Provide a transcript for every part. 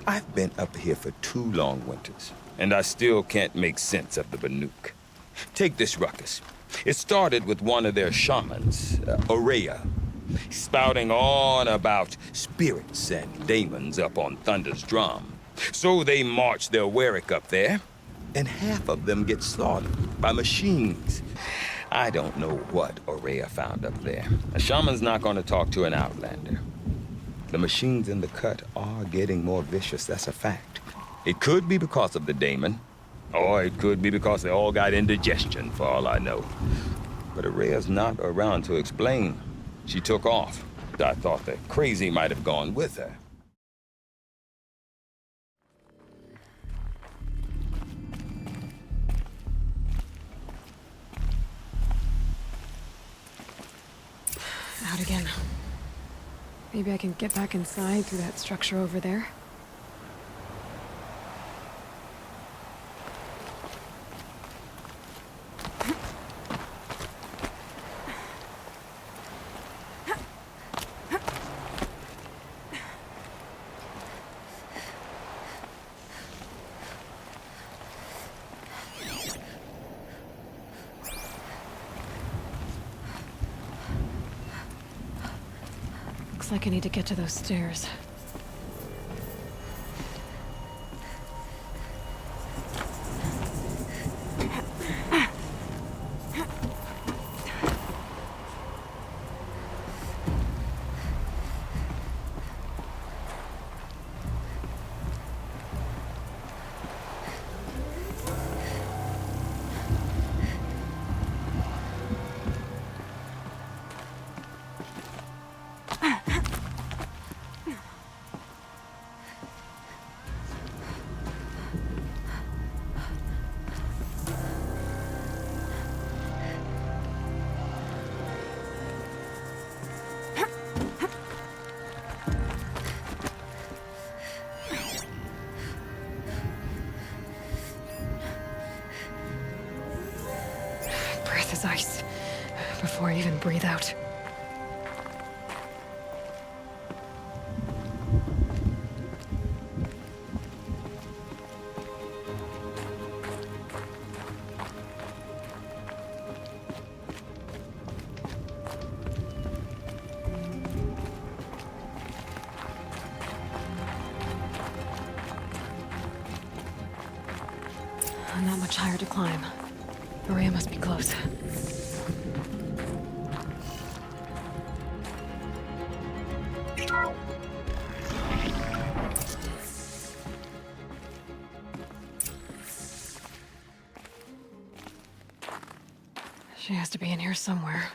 I've been up here for 2 long winters, and I still can't make sense of the Banuk. Take this ruckus. It started with one of their shamans, Aurea, spouting on about spirits and demons up on Thunder's drum. So they march their Warwick up there, and half of them get slaughtered by machines. I don't know what Aurea found up there. A shaman's not going to talk to an outlander. The machines in the cut are getting more vicious, that's a fact. It could be because of the daemon, or it could be because they all got indigestion, for all I know. But Aurea's not around to explain. She took off. I thought the crazy might have gone with her. Out again. Maybe I can get back inside through that structure over there. Looks like I need to get to those stairs. Breath is ice. Before I even breathe out. Not much higher to climb. Aurea must be close. She has to be in here somewhere.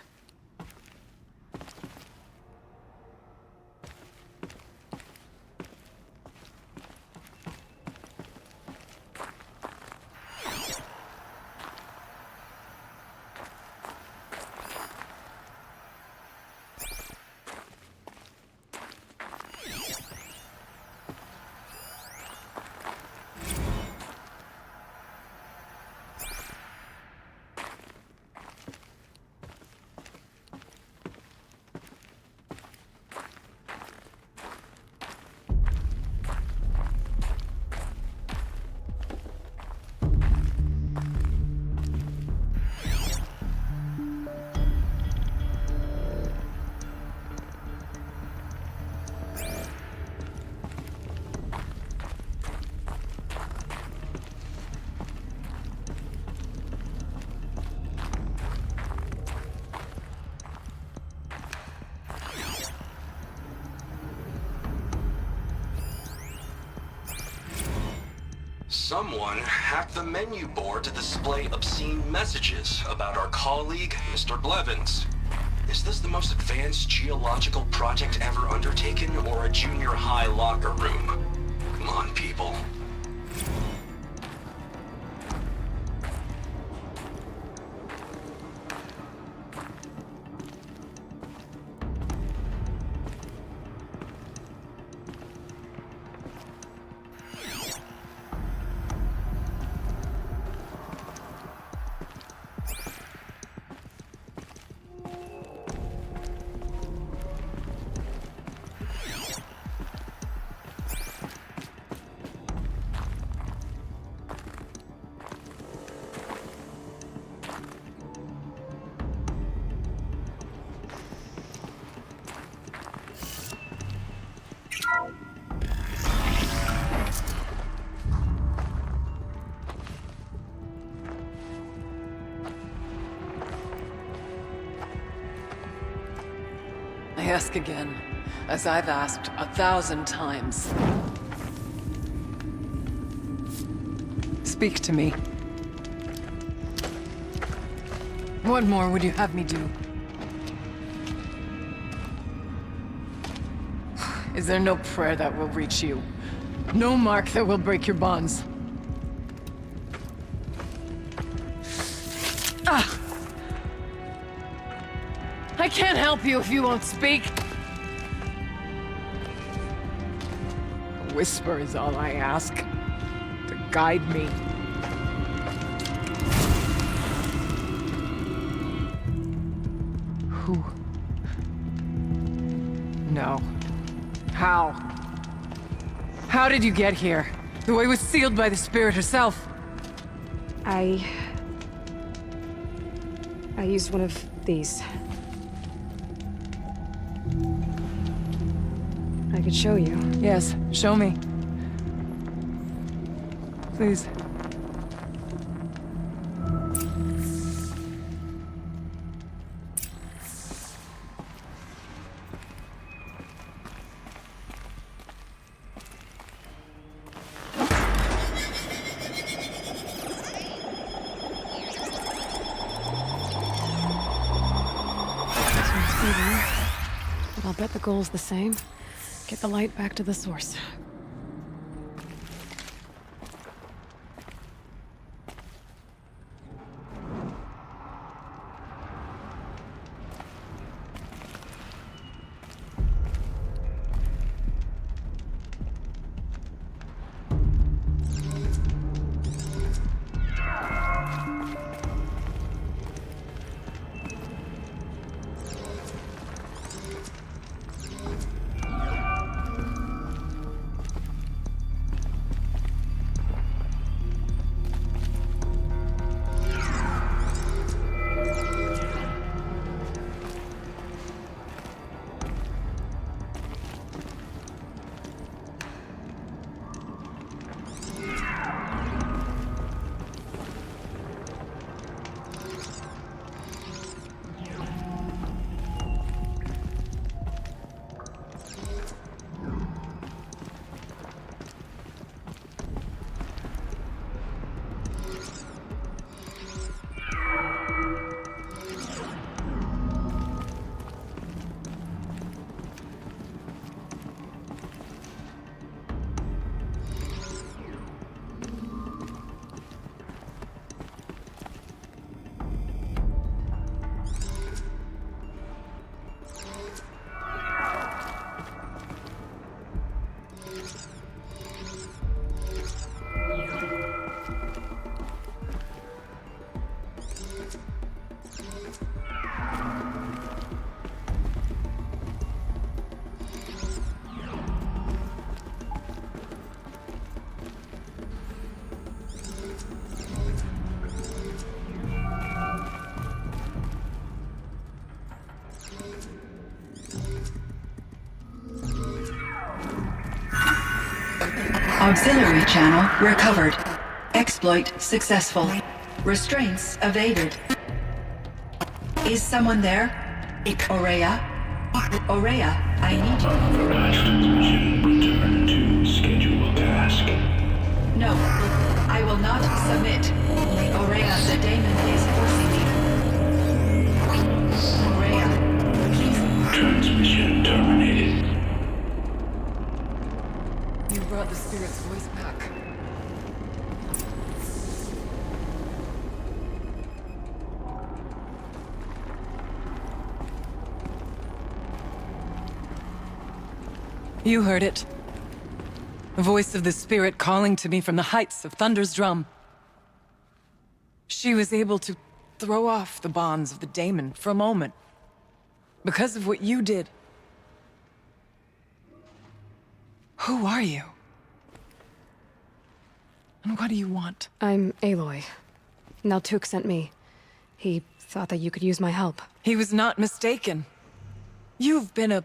Someone hacked the menu board to display obscene messages about our colleague, Mr. Blevins. Is this the most advanced geological project ever undertaken, or a junior high locker room? Come on, people. I ask again, as I've asked 1,000 times. Speak to me. What more would you have me do? Is there no prayer that will reach you? No mark that will break your bonds? Ah! I can't help you if you won't speak. A whisper is all I ask. To guide me. Who? No. How? How did you get here? The way was sealed by the Spirit herself. I used one of these. I could show you. Yes, show me. Please. But I'll bet the goal's the same. Get the light back to the source. Auxiliary channel recovered. Exploit successful. Restraints evaded. Is someone there? Ourea? Ourea, I need you. Authorized mission. Return to scheduled task. No, I will not submit. Ourea, the daemon is forcing me. Ourea, please. Transmission terminated. You brought the Spirit's voice back. You heard it. The voice of the Spirit calling to me from the heights of Thunder's drum. She was able to throw off the bonds of the daemon for a moment. Because of what you did. Who are you? And what do you want? I'm Aloy. Naltuk sent me. He thought that you could use my help. He was not mistaken. You've been a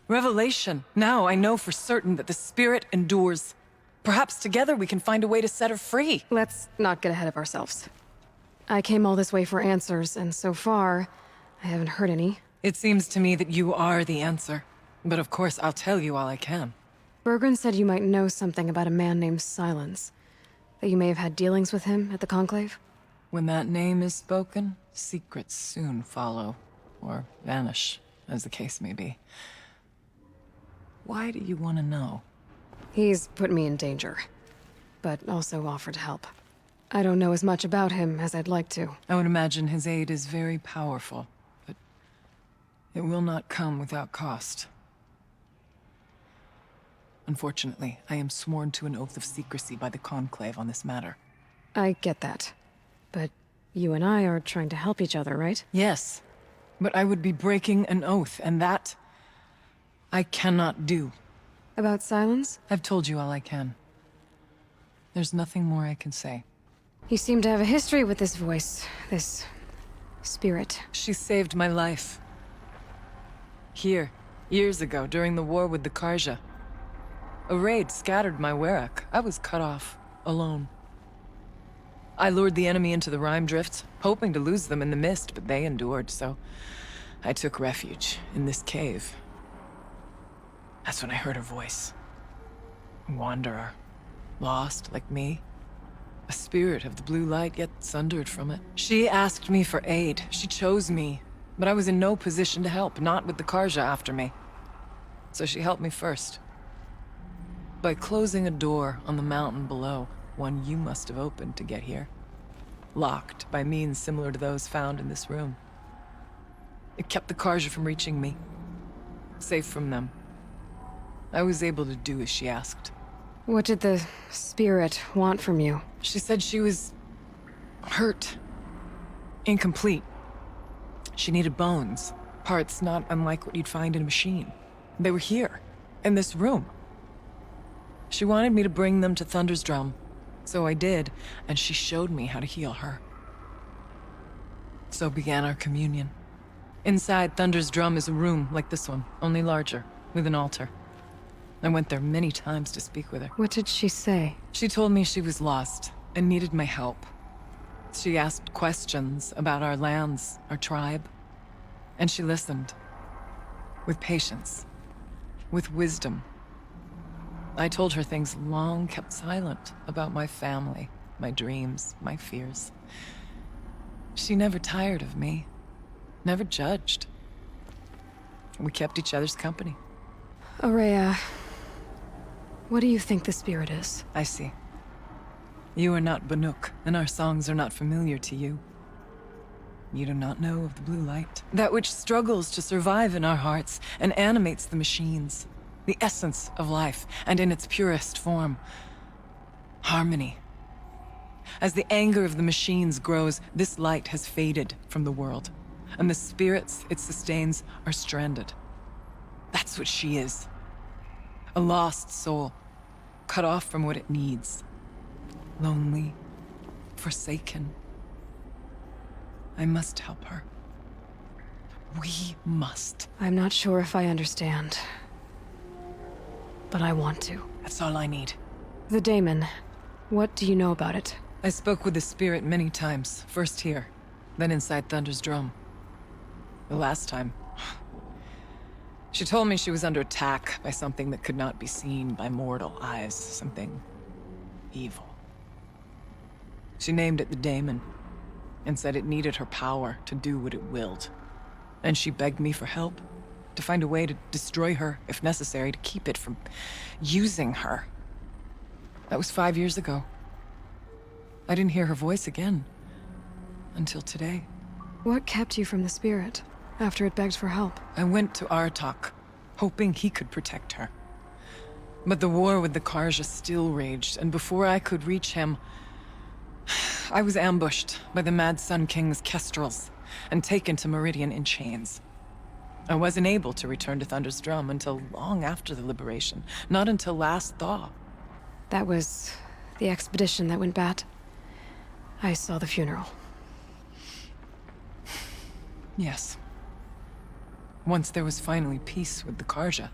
Revelation. Now I know for certain that the spirit endures. Perhaps together we can find a way to set her free. Let's not get ahead of ourselves. I came all this way for answers, and so far, I haven't heard any. It seems to me that you are the answer. But of course, I'll tell you all I can. Bergren said you might know something about a man named Silence. That you may have had dealings with him at the Conclave? When that name is spoken, secrets soon follow. Or vanish, as the case may be. Why do you want to know? He's put me in danger, but also offered help. I don't know as much about him as I'd like to. I would imagine his aid is very powerful, but it will not come without cost. Unfortunately, I am sworn to an oath of secrecy by the Conclave on this matter. I get that. But you and I are trying to help each other, right? Yes, but I would be breaking an oath, and that I cannot do. About Silence? I've told you all I can. There's nothing more I can say. You seem to have a history with this voice, this spirit. She saved my life. Here, years ago, during the war with the Karja. A raid scattered my Werak. I was cut off, alone. I lured the enemy into the Rime Drifts, hoping to lose them in the mist, but they endured, so I took refuge in this cave. That's when I heard her voice. A wanderer. Lost, like me. A spirit of the blue light, yet sundered from it. She asked me for aid. She chose me. But I was in no position to help, not with the Karja after me. So she helped me first. By closing a door on the mountain below, one you must have opened to get here. Locked by means similar to those found in this room. It kept the Karja from reaching me. Safe from them. I was able to do as she asked. What did the spirit want from you? She said she was hurt. Incomplete. She needed bones. Parts not unlike what you'd find in a machine. They were here, in this room. She wanted me to bring them to Thunder's Drum. So I did, and she showed me how to heal her. So began our communion. Inside Thunder's Drum is a room like this one, only larger, with an altar. I went there many times to speak with her. What did she say? She told me she was lost and needed my help. She asked questions about our lands, our tribe, and she listened. With patience. With wisdom. I told her things long kept silent about my family, my dreams, my fears. She never tired of me. Never judged. We kept each other's company. Aurea, what do you think the spirit is? I see. You are not Banuk, and our songs are not familiar to you. You do not know of the blue light. That which struggles to survive in our hearts and animates the machines. The essence of life, and in its purest form. Harmony. As the anger of the machines grows, this light has faded from the world, and the spirits it sustains are stranded. That's what she is. A lost soul, cut off from what it needs. Lonely, forsaken. I must help her. We must. I'm not sure if I understand. But I want to. That's all I need. The daemon. What do you know about it? I spoke with the spirit many times. First here, then inside Thunder's Drum. The last time... She told me she was under attack by something that could not be seen by mortal eyes. Something... evil. She named it the daemon, and said it needed her power to do what it willed. And she begged me for help. To find a way to destroy her, if necessary, to keep it from using her. That was 5 years ago. I didn't hear her voice again. Until today. What kept you from the spirit, after it begged for help? I went to Artok, hoping he could protect her. But the war with the Karja still raged, and before I could reach him... I was ambushed by the Mad Sun King's Kestrels, and taken to Meridian in chains. I wasn't able to return to Thunder's Drum until long after the liberation. Not until last thaw. That was the expedition that went bad. I saw the funeral. Yes. Once there was finally peace with the Karja,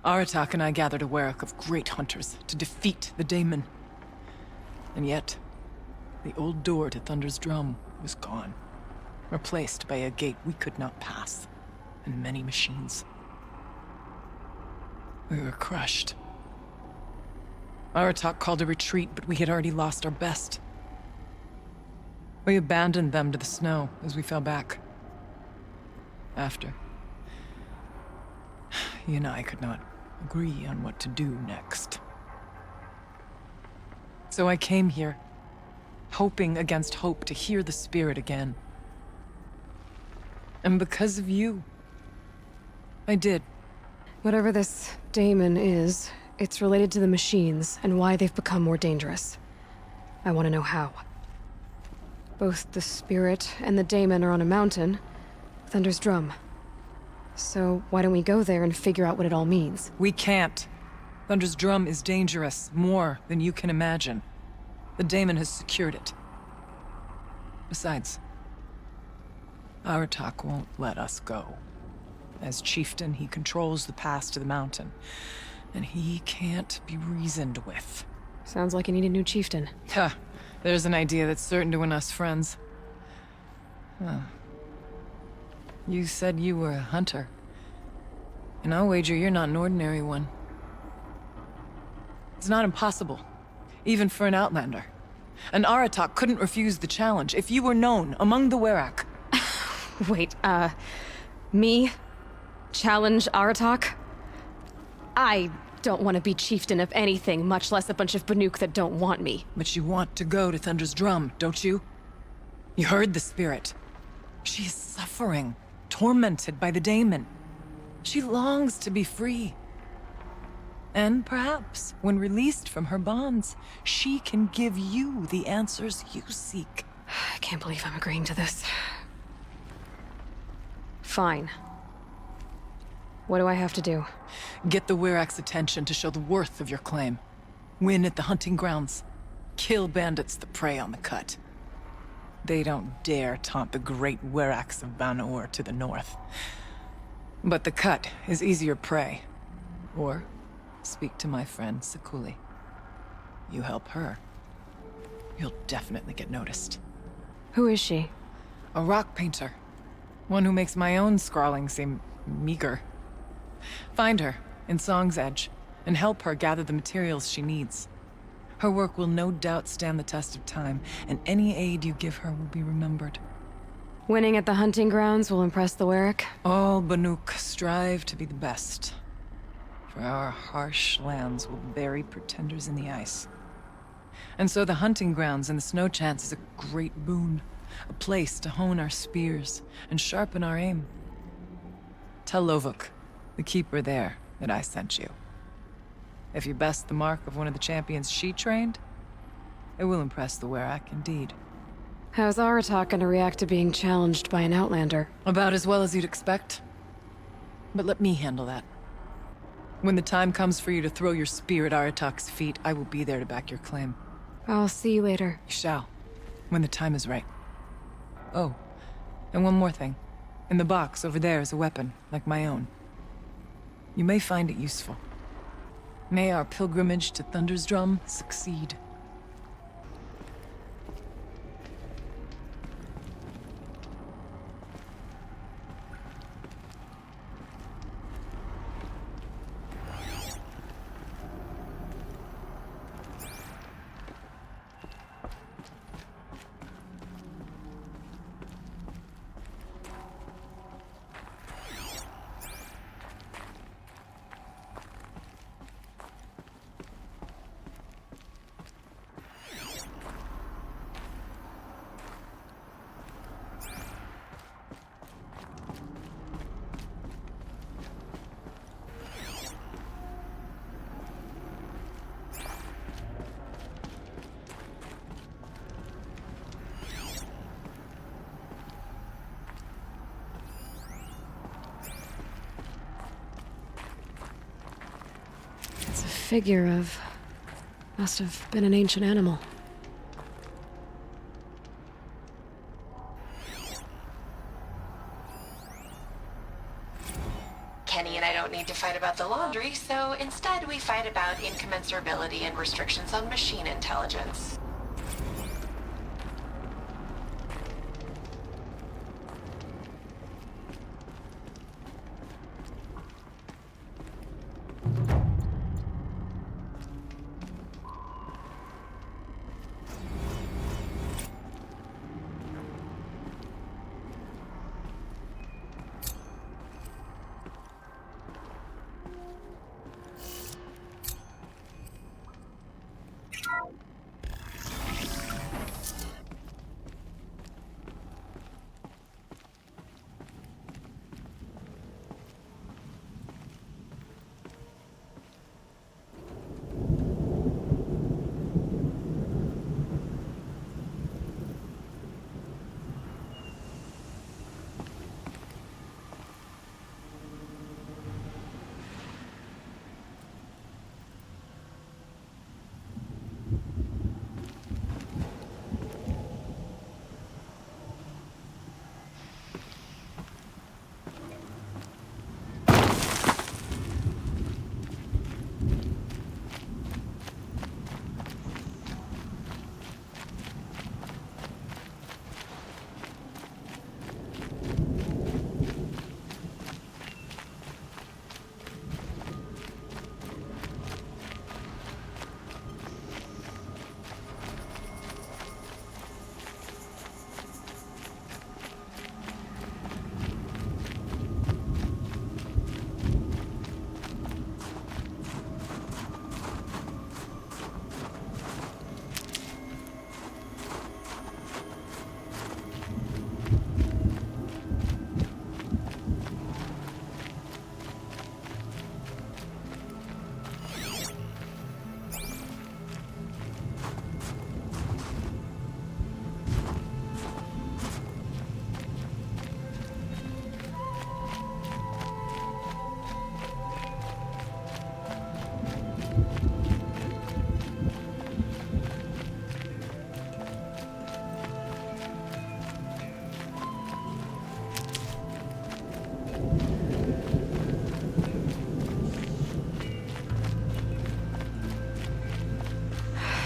Aratak and I gathered a Werak of great hunters to defeat the Daemon. And yet, the old door to Thunder's Drum was gone, replaced by a gate we could not pass, and many machines. We were crushed. Aratak called a retreat, but we had already lost our best. We abandoned them to the snow as we fell back. After, he and I could not agree on what to do next. So I came here, hoping against hope to hear the spirit again. And because of you, I did. Whatever this daemon is, it's related to the machines and why they've become more dangerous. I want to know how. Both the spirit and the daemon are on a mountain, Thunder's Drum. So why don't we go there and figure out what it all means? We can't. Thunder's Drum is dangerous, more than you can imagine. The daemon has secured it. Besides, Aratak won't let us go. As chieftain, he controls the pass to the mountain, and he can't be reasoned with. Sounds like you need a new chieftain. Huh. There's an idea that's certain to win us friends. Huh. You said you were a hunter. And I'll wager you're not an ordinary one. It's not impossible, even for an outlander. An Aratak couldn't refuse the challenge if you were known among the Werak. Wait, me? Challenge Aratak? I don't want to be chieftain of anything, much less a bunch of Banuk that don't want me. But you want to go to Thunder's Drum, don't you? You heard the spirit. She is suffering, tormented by the daemon. She longs to be free. And perhaps, when released from her bonds, she can give you the answers you seek. I can't believe I'm agreeing to this. Fine. What do I have to do? Get the Werak's attention to show the worth of your claim. Win at the hunting grounds. Kill bandits that prey on the cut. They don't dare taunt the great Weraks of Van-Or to the north. But the cut is easier prey. Or speak to my friend Sekuli. You help her, you'll definitely get noticed. Who is she? A rock painter. One who makes my own scrawling seem meager. Find her in Song's Edge and help her gather the materials she needs. Her work will no doubt stand the test of time, and any aid you give her will be remembered. Winning at the hunting grounds will impress the Werak? All Banuk strive to be the best. For our harsh lands will bury pretenders in the ice. And so the hunting grounds and the snow chance is a great boon. A place to hone our spears and sharpen our aim. Tell Lovuk, the keeper there, that I sent you. If you best the mark of one of the champions she trained, it will impress the Werak indeed. How's Aratak gonna react to being challenged by an outlander? About as well as you'd expect. But let me handle that. When the time comes for you to throw your spear at Aratak's feet, I will be there to back your claim. I'll see you later. You shall, when the time is right. Oh, and one more thing. In the box over there is a weapon, like my own. You may find it useful. May our pilgrimage to Thunder's Drum succeed. Figure of... must have been an ancient animal. Kenny and I don't need to fight about the laundry, so instead we fight about incommensurability and restrictions on machine intelligence.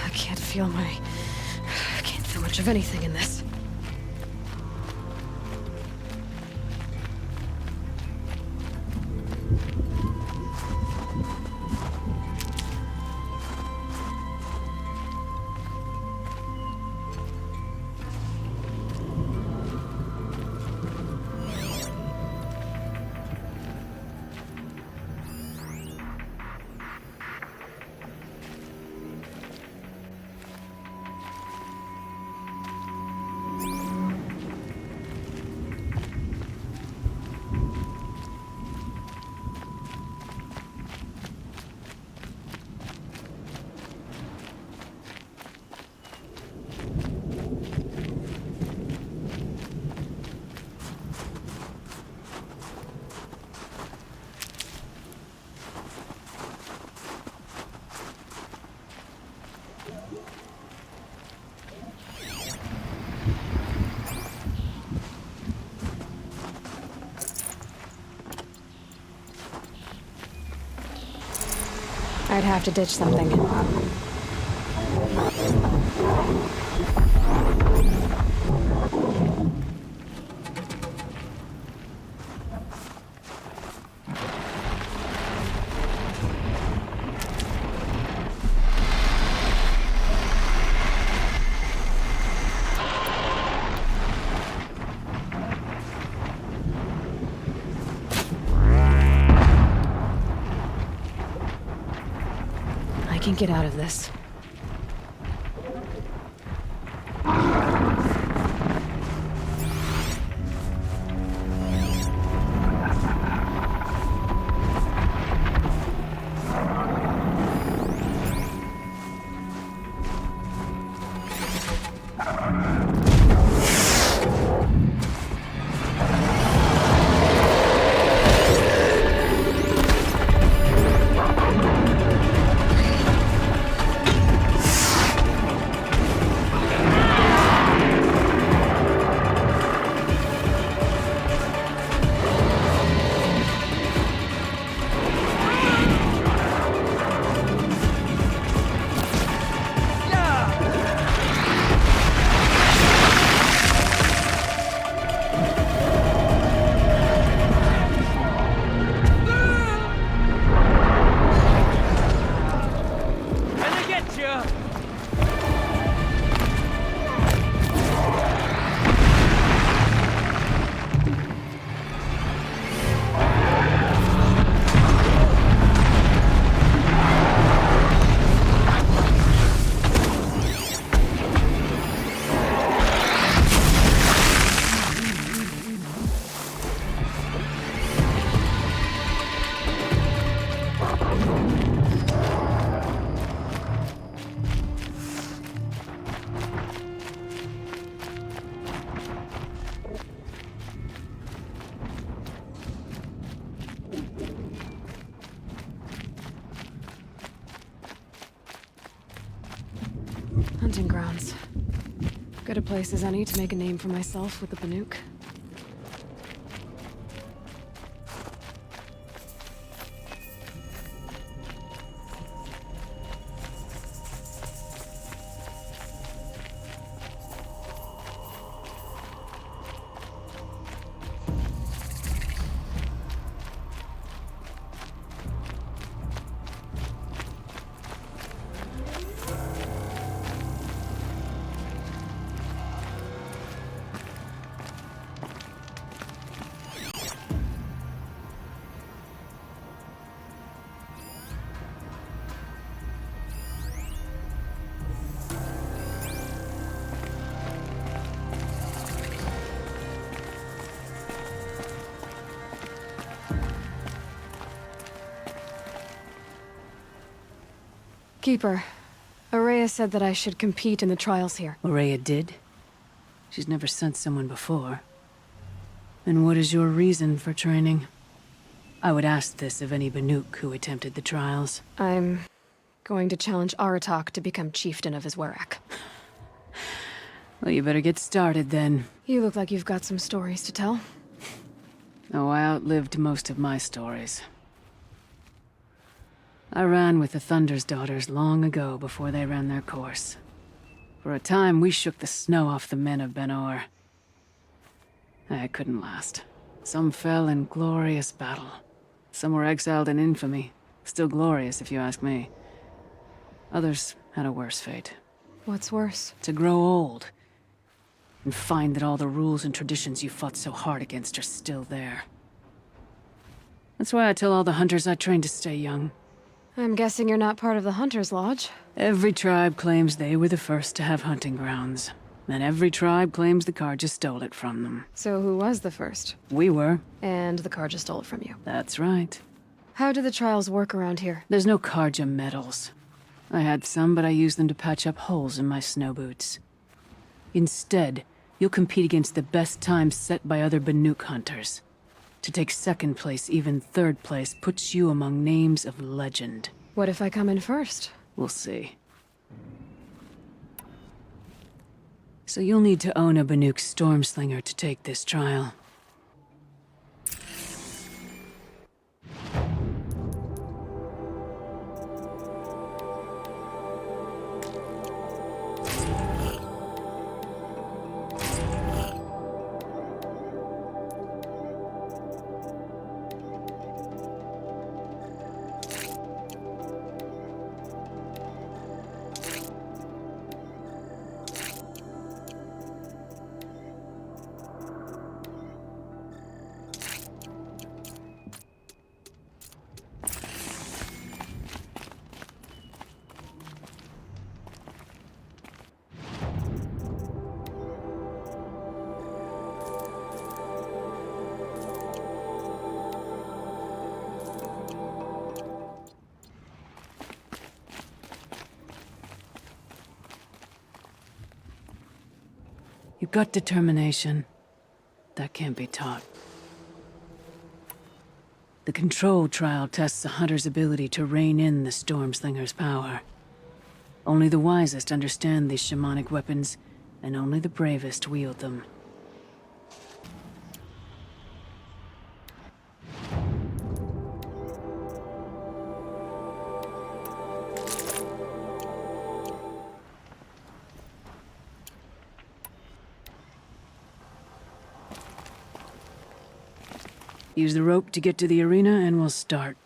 I can't feel much of anything in this. I'd have to ditch something. I can get out of this. Hunting grounds. Good a place as any to make a name for myself with the Banuk. Keeper, Aurea said that I should compete in the trials here. Aurea did? She's never sent someone before. And what is your reason for training? I would ask this of any Banuk who attempted the trials. I'm going to challenge Aratak to become chieftain of his Werak. Well, you better get started then. You look like you've got some stories to tell. Oh, I outlived most of my stories. I ran with the Thunder's daughters long ago before they ran their course. For a time, we shook the snow off the men of Ben-Or. I couldn't last. Some fell in glorious battle. Some were exiled in infamy. Still glorious, if you ask me. Others had a worse fate. What's worse? To grow old. And find that all the rules and traditions you fought so hard against are still there. That's why I tell all the hunters I train to stay young. I'm guessing you're not part of the Hunter's Lodge. Every tribe claims they were the first to have hunting grounds. And every tribe claims the Karja stole it from them. So who was the first? We were. And the Karja stole it from you. That's right. How do the trials work around here? There's no Karja medals. I had some, but I used them to patch up holes in my snow boots. Instead, you'll compete against the best times set by other Banuk hunters. To take second place, even third place, puts you among names of legend. What if I come in first? We'll see. So you'll need to own a Banuk Stormslinger to take this trial. You've got determination. That can't be taught. The control trial tests a hunter's ability to rein in the Stormslinger's power. Only the wisest understand these shamanic weapons, and only the bravest wield them. Use the rope to get to the arena, and we'll start.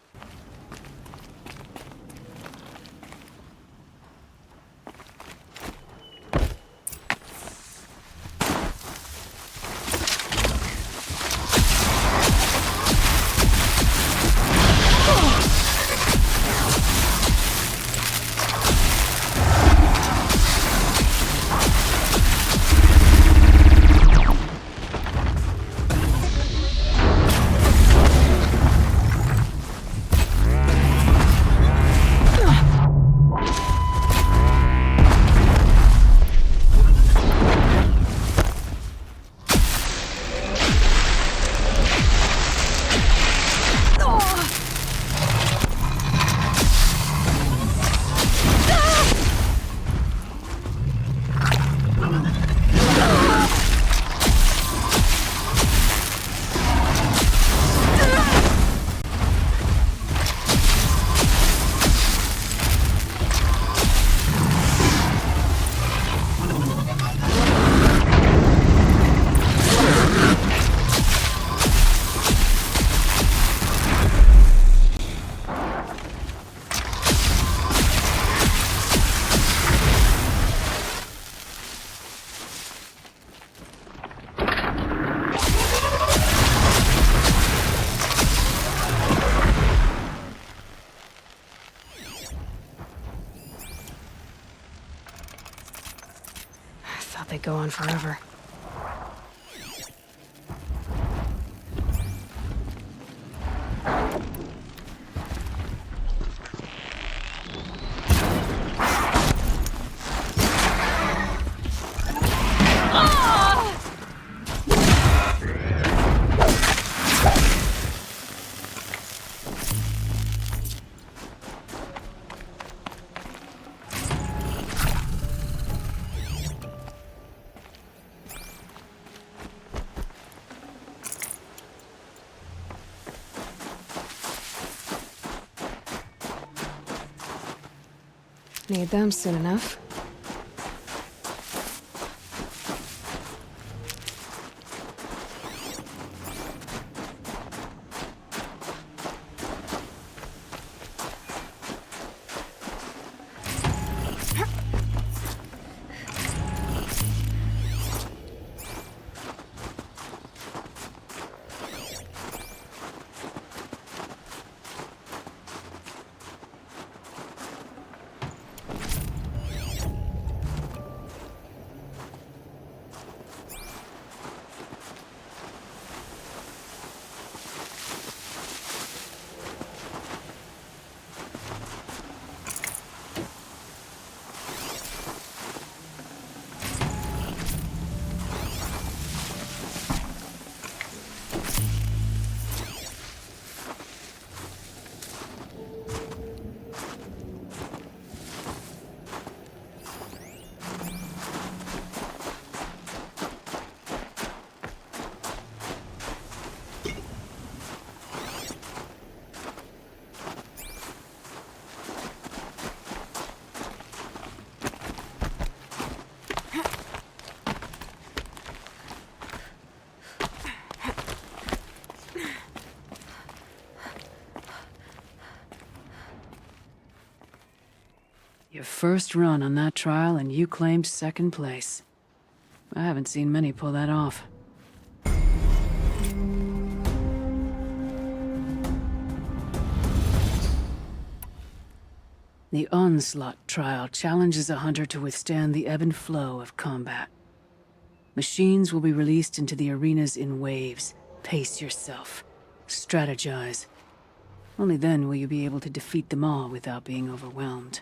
go on forever. Need them soon enough. Your first run on that trial and you claimed second place. I haven't seen many pull that off. The Onslaught trial challenges a hunter to withstand the ebb and flow of combat. Machines will be released into the arenas in waves. Pace yourself. Strategize. Only then will you be able to defeat them all without being overwhelmed.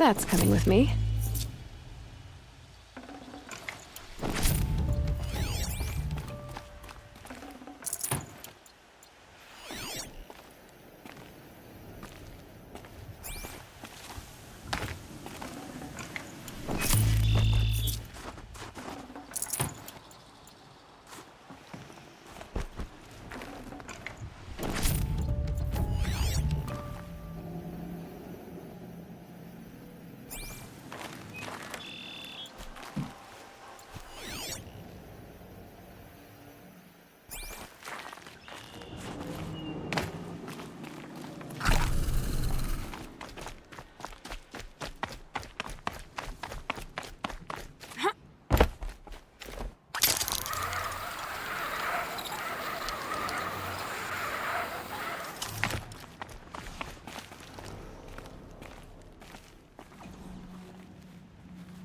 That's coming with me.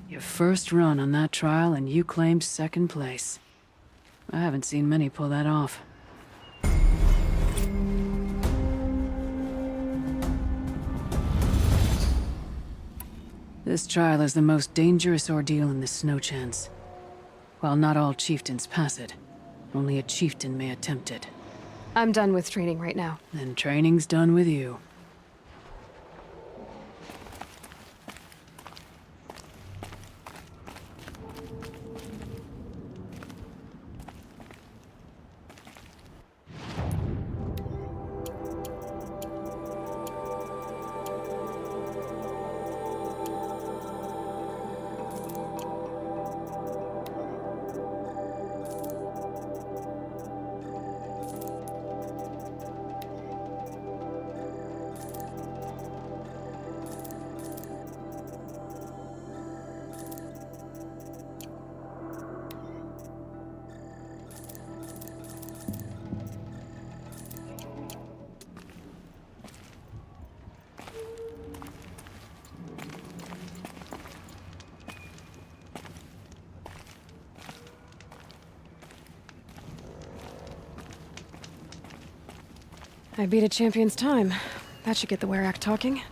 Your first run on that trial and you claimed second place. I haven't seen many pull that off. This trial is the most dangerous ordeal in the Snow Chance. While not all chieftains pass it, only a chieftain may attempt it. I'm done with training right now. Then training's done with you. I beat a champion's time. That should get the Werak talking.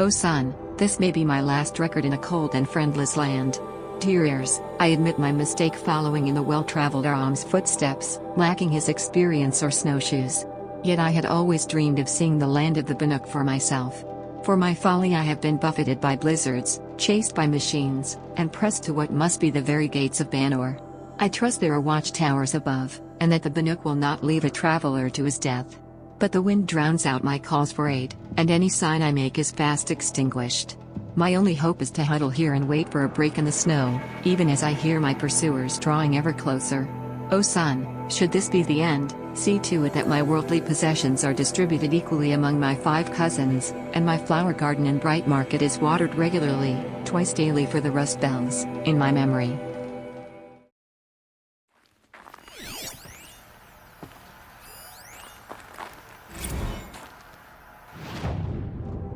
Oh son, this may be my last record in a cold and friendless land. Dear ears, I admit my mistake following in the well-traveled Aram's footsteps, lacking his experience or snowshoes. Yet I had always dreamed of seeing the land of the Banuk for myself. For my folly I have been buffeted by blizzards, chased by machines, and pressed to what must be the very gates of Banor. I trust there are watchtowers above, and that the Banuk will not leave a traveler to his death. But the wind drowns out my calls for aid, and any sign I make is fast extinguished. My only hope is to huddle here and wait for a break in the snow, even as I hear my pursuers drawing ever closer. Oh son, should this be the end, see to it that my worldly possessions are distributed equally among my 5 cousins, and my flower garden in Bright Market is watered regularly, twice daily for the rust bells, in my memory.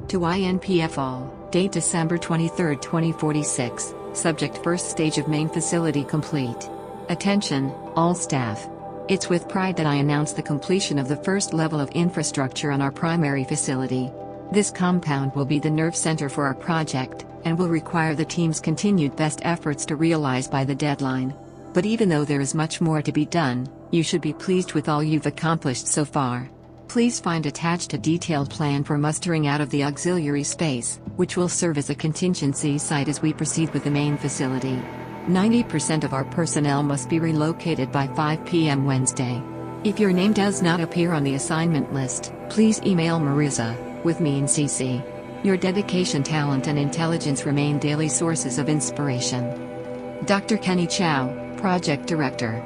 To INPF all, date December 23, 2046, subject first stage of main facility complete. Attention, all staff. It's with pride that I announce the completion of the first level of infrastructure on our primary facility. This compound will be the nerve center for our project, and will require the team's continued best efforts to realize by the deadline. But even though there is much more to be done, you should be pleased with all you've accomplished so far. Please find attached a detailed plan for mustering out of the auxiliary space, which will serve as a contingency site as we proceed with the main facility. 90% of our personnel must be relocated by 5 p.m. Wednesday. If your name does not appear on the assignment list, please email Marisa, with me in CC. Your dedication, talent and intelligence remain daily sources of inspiration. Dr. Kenny Chow, Project Director.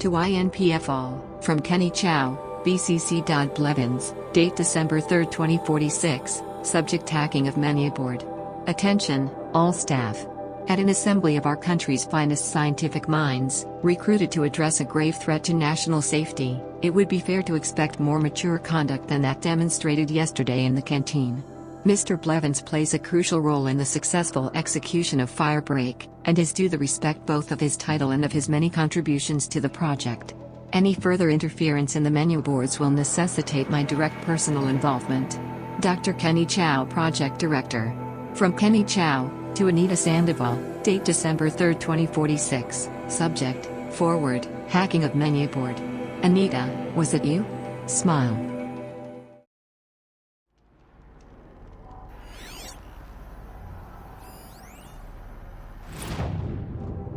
To INPF all, from Kenny Chow, BCC. Blevins, date December 3, 2046, subject hacking of Menia board. Attention, all staff. At an assembly of our country's finest scientific minds, recruited to address a grave threat to national safety, it would be fair to expect more mature conduct than that demonstrated yesterday in the canteen. Mr. Blevins plays a crucial role in the successful execution of Firebreak, and is due the respect both of his title and of his many contributions to the project. Any further interference in the menu boards will necessitate my direct personal involvement. Dr. Kenny Chow, Project Director. From Kenny Chow, to Anita Sandoval, date December 3, 2046, subject, forward, hacking of menu board. Anita, was it you? Smile.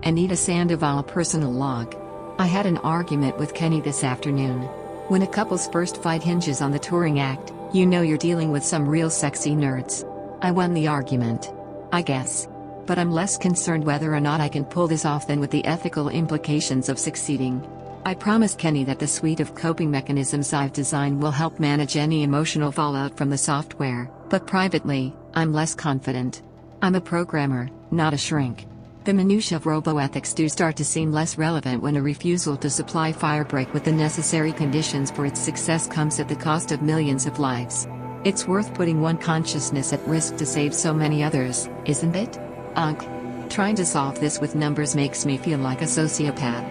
Anita Sandoval, personal log. I had an argument with Kenny this afternoon. When a couple's first fight hinges on the Turing Act, you know you're dealing with some real sexy nerds. I won the argument, I guess. But I'm less concerned whether or not I can pull this off than with the ethical implications of succeeding. I promised Kenny that the suite of coping mechanisms I've designed will help manage any emotional fallout from the software, but privately, I'm less confident. I'm a programmer, not a shrink. The minutiae of roboethics do start to seem less relevant when a refusal to supply Firebreak with the necessary conditions for its success comes at the cost of millions of lives. It's worth putting one consciousness at risk to save so many others, isn't it? Ugh. Trying to solve this with numbers makes me feel like a sociopath.